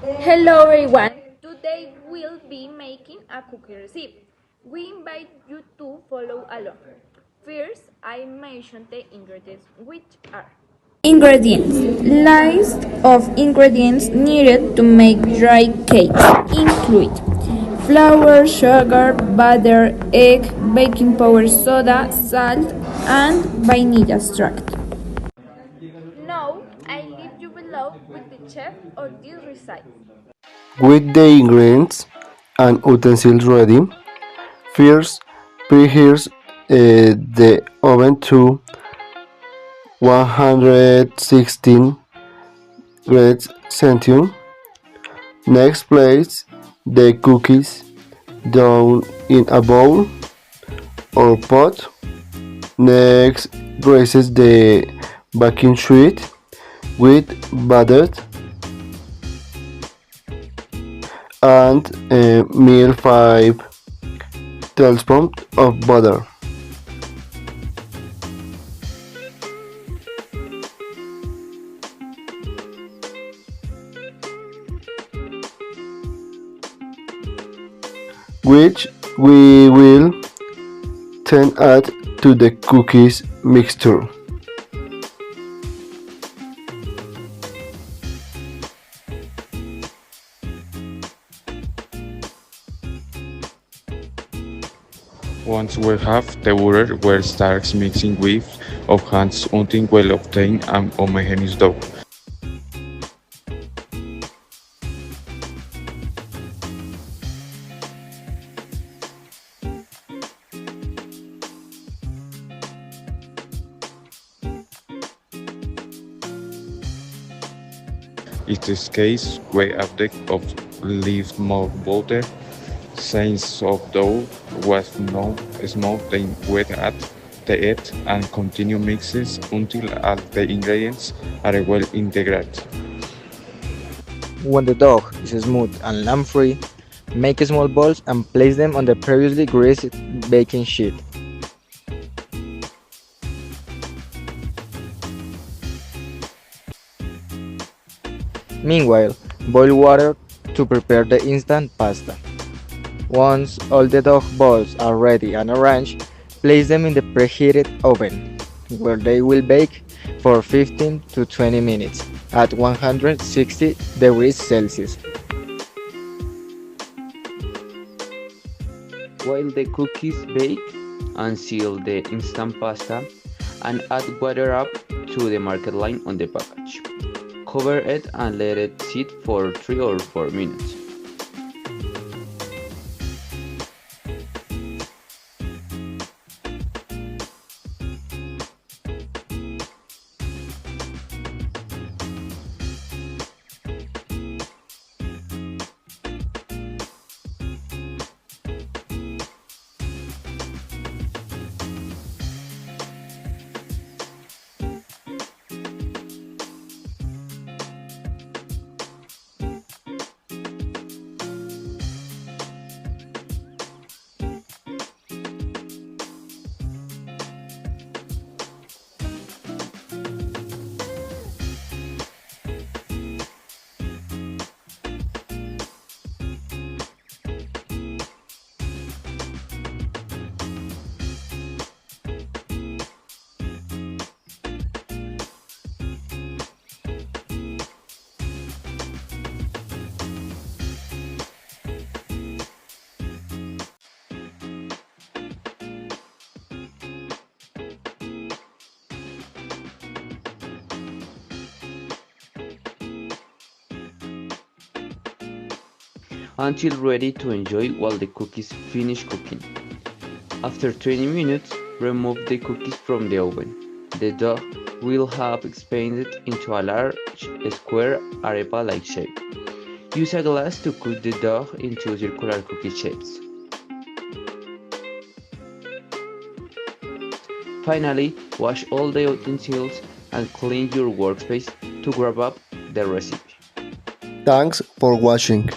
Hello everyone! Today we'll be making a cookie recipe. We invite you to follow along. First, I mention the ingredients, which are Ingredients. List of ingredients needed to make dry cakes include flour, sugar, butter, egg, baking powder, soda, salt, and vanilla extract. Now, I leave you below with the chef of this recipe. With the ingredients and utensils ready, first preheat the oven to 116 degrees Celsius. Next, place the cookies down in a bowl or pot. Next, grease the baking sheet with butter and melt 5 tablespoons of butter. Which we will then add to the cookies mixture. Once we have the butter, we start mixing with of hands until we obtain an homogeneous dough. In this case, we add of leave more butter. Since of dough was not smooth, then we add the egg and continue mixes until all the ingredients are well integrated. When the dough is smooth and lump-free, make small balls and place them on the previously greased baking sheet. Meanwhile, boil water to prepare the instant pasta. Once all the dough balls are ready and arranged, place them in the preheated oven, where they will bake for 15 to 20 minutes at 160 degrees Celsius. While the cookies bake, unseal the instant pasta and add water up to the market line on the package. Cover it and let it sit for 3 or 4 minutes. Until ready to enjoy while the cookies finish cooking. After 20 minutes, remove the cookies from the oven. The dough will have expanded into a large square arepa-like shape. Use a glass to cut the dough into circular cookie shapes. Finally, wash all the utensils and clean your workspace to grab up the recipe. Thanks for watching.